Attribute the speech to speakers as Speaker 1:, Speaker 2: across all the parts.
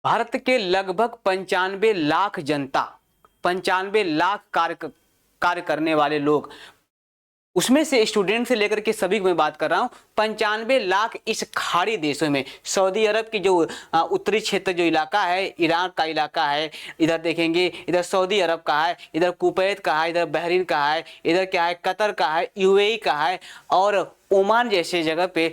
Speaker 1: भारत के लगभग 95 लाख जनता, 95 लाख कार्य करने वाले लोग, उसमें से स्टूडेंट से लेकर के सभी को मैं बात कर रहा हूँ। 95 लाख इस खाड़ी देशों में, सऊदी अरब की जो उत्तरी क्षेत्र जो इलाका है, ईरान का इलाका है, इधर देखेंगे, इधर सऊदी अरब का है, इधर कुवैत का है, इधर बहरीन का है, इधर क्या है, कतर का है, यूएई का है, और ओमान जैसे जगह पे,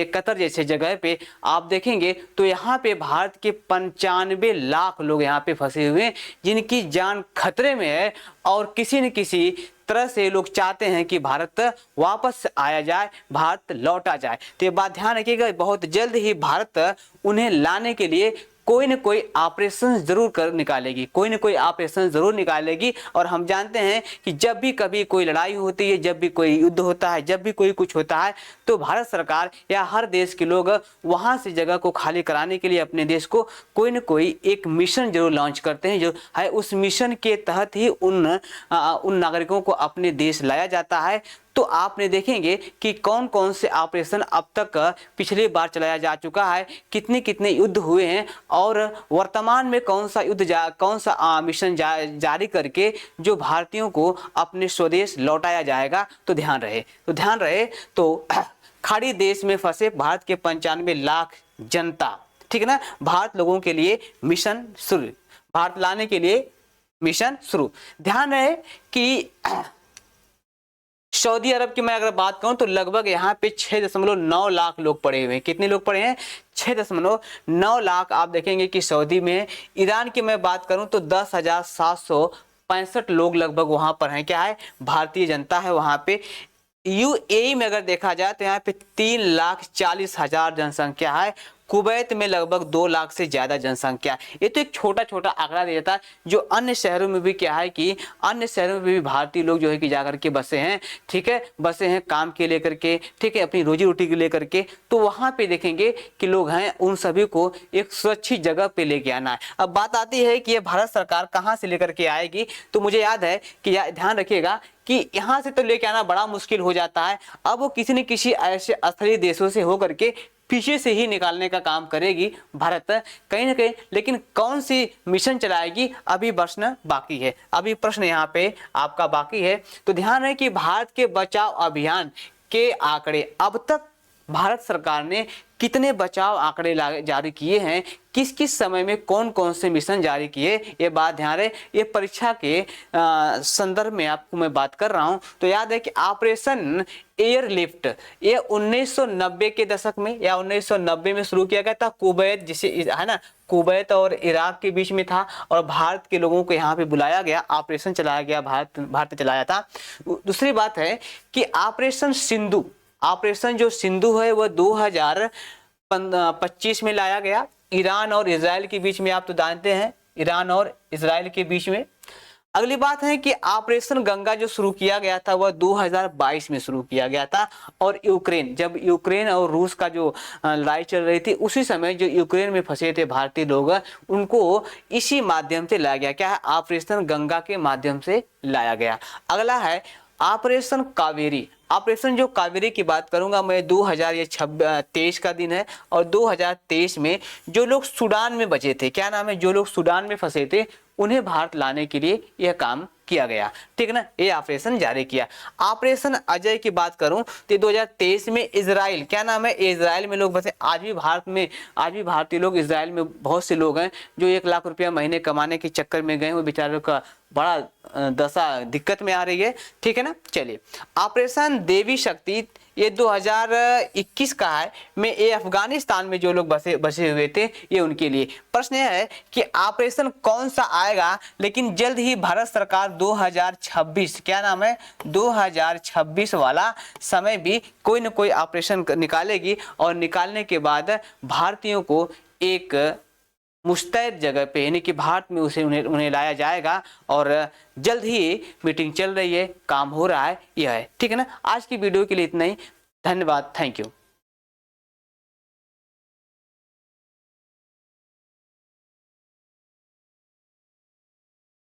Speaker 1: कतर जैसे जगह पे आप देखेंगे तो यहाँ पे भारत के 95 लाख लोग यहाँ पे फंसे हुए हैं, जिनकी जान खतरे में है। और किसी न किसी तरह से लोग चाहते हैं कि भारत वापस आया जाए, भारत लौटा जाए। तो ये बात ध्यान रखिएगा, बहुत जल्द ही भारत उन्हें लाने के लिए कोई न कोई ऑपरेशन जरूर कर निकालेगी, कोई न कोई ऑपरेशन जरूर निकालेगी। और हम जानते हैं कि जब भी कभी कोई लड़ाई होती है, जब भी कोई युद्ध होता है, जब भी कोई कुछ होता है, तो भारत सरकार या हर देश के लोग वहां से जगह को खाली कराने के लिए अपने देश को कोई न कोई एक मिशन जरूर लॉन्च करते हैं, जो है उस मिशन के तहत ही उन नागरिकों को अपने देश लाया जाता है। तो आपने देखेंगे कि कौन कौन से ऑपरेशन अब तक पिछली बार चलाया जा चुका है, कितने कितने युद्ध हुए हैं, और वर्तमान में कौन सा मिशन जारी करके जो भारतीयों को अपने स्वदेश लौटाया जाएगा। तो ध्यान रहे तो खाड़ी देश में फंसे भारत के 95 लाख जनता, ठीक है ना, भारत लोगों के लिए मिशन शुरू, भारत लाने के लिए मिशन शुरू। ध्यान रहे कि सऊदी अरब की मैं अगर बात करूं तो लगभग यहाँ पे 6.9 लाख लोग पड़े हुए हैं। कितने लोग पड़े हैं? 6.9 लाख। आप देखेंगे कि सऊदी में, ईरान की मैं बात करूं तो 10,765 लोग लगभग वहां पर हैं। क्या है? भारतीय जनता है वहां पे। यूएई में अगर देखा जाए तो यहाँ पे 3,40,000 जनसंख्या है। कुवैत में लगभग 2 लाख से ज्यादा जनसंख्या। ये तो एक छोटा छोटा आंकड़ा दे देता है। जो अन्य शहरों में भी क्या है कि अन्य शहरों में भी भारतीय लोग जो है कि जाकर के बसे हैं, ठीक है, बसे हैं काम के लेकर के, ठीक है, अपनी रोजी रोटी के लेकर के। तो वहां पे देखेंगे कि लोग हैं, उन सभी को एक सुरक्षित जगह पे लेके आना है। अब बात आती है कि ये भारत सरकार कहाँ से लेकर के आएगी। तो मुझे याद है कि ध्यान रखिएगा कि यहाँ से तो लेके आना बड़ा मुश्किल हो जाता है। अब वो किसी न किसी ऐसे स्थलीय देशों से होकर के पीछे से ही निकालने का काम करेगी भारत कहीं ना कहीं। लेकिन कौन सी मिशन चलाएगी, अभी प्रश्न बाकी है, अभी प्रश्न यहाँ पे आपका बाकी है। तो ध्यान रहे कि भारत के बचाव अभियान के आंकड़े, अब तक भारत सरकार ने कितने बचाव आंकड़े जारी किए हैं, किस किस समय में कौन कौन से मिशन जारी किए, ये बात ध्यान रहे। ये परीक्षा के संदर्भ में आपको मैं बात कर रहा हूं। तो याद है कि ऑपरेशन एयरलिफ्ट ये 1990 के दशक में या 1990 में शुरू किया गया था। कुवैत, जिसे है ना, कुवैत और इराक के बीच में था, और भारत के लोगों को यहाँ पे बुलाया गया, ऑपरेशन चलाया गया, भारत ने चलाया था। दूसरी बात है कि ऑपरेशन सिंधु, ऑपरेशन जो सिंधु है वह 2025 में लाया गया, ईरान और इजराइल के बीच में। आप तो जानते हैं, ईरान और इजराइल के बीच में। अगली बात है कि ऑपरेशन गंगा जो शुरू किया गया था वह 2022 में शुरू किया गया था। और यूक्रेन, जब यूक्रेन और रूस का जो लड़ाई चल रही थी, उसी समय जो यूक्रेन में फंसे थे भारतीय लोग, उनको इसी माध्यम से लाया गया। क्या है? ऑपरेशन गंगा के माध्यम से लाया गया। अगला है ऑपरेशन कावेरी। ऑपरेशन जो कावेरी की बात करूंगा मैं, 2023 का दिन है, और 2023 में जो लोग सूडान में बचे थे, क्या नाम है, जो लोग सूडान में फंसे थे, उन्हें भारत लाने के लिए यह काम किया गया, ठीक है ना, ये ऑपरेशन जारी किया। ऑपरेशन अजय की बात करूं तो 2023 में इजराइल, क्या नाम है, इजराइल में लोग बसे। आज भी भारत में, आज भी भारतीय लोग इजराइल में बहुत से लोग हैं जो 1 लाख रुपया महीने कमाने के चक्कर में गए, वो बेचारों का बड़ा दशा दिक्कत में आ रही है, ठीक है ना। चलिए, ऑपरेशन देवी शक्ति ये 2021 का है। मैं ये अफगानिस्तान में जो लोग बसे हुए थे, ये उनके लिए। प्रश्न यह है कि ऑपरेशन कौन सा आएगा, लेकिन जल्द ही भारत सरकार 2026, क्या नाम है, 2026 वाला समय भी कोई न कोई ऑपरेशन निकालेगी, और निकालने के बाद भारतीयों को एक मुस्तैद जगह पे, यानी कि भारत में उन्हें लाया जाएगा। और जल्द ही मीटिंग चल रही है, काम हो रहा है, यह है, ठीक है ना। आज की वीडियो के लिए इतना ही, धन्यवाद, थैंक यू।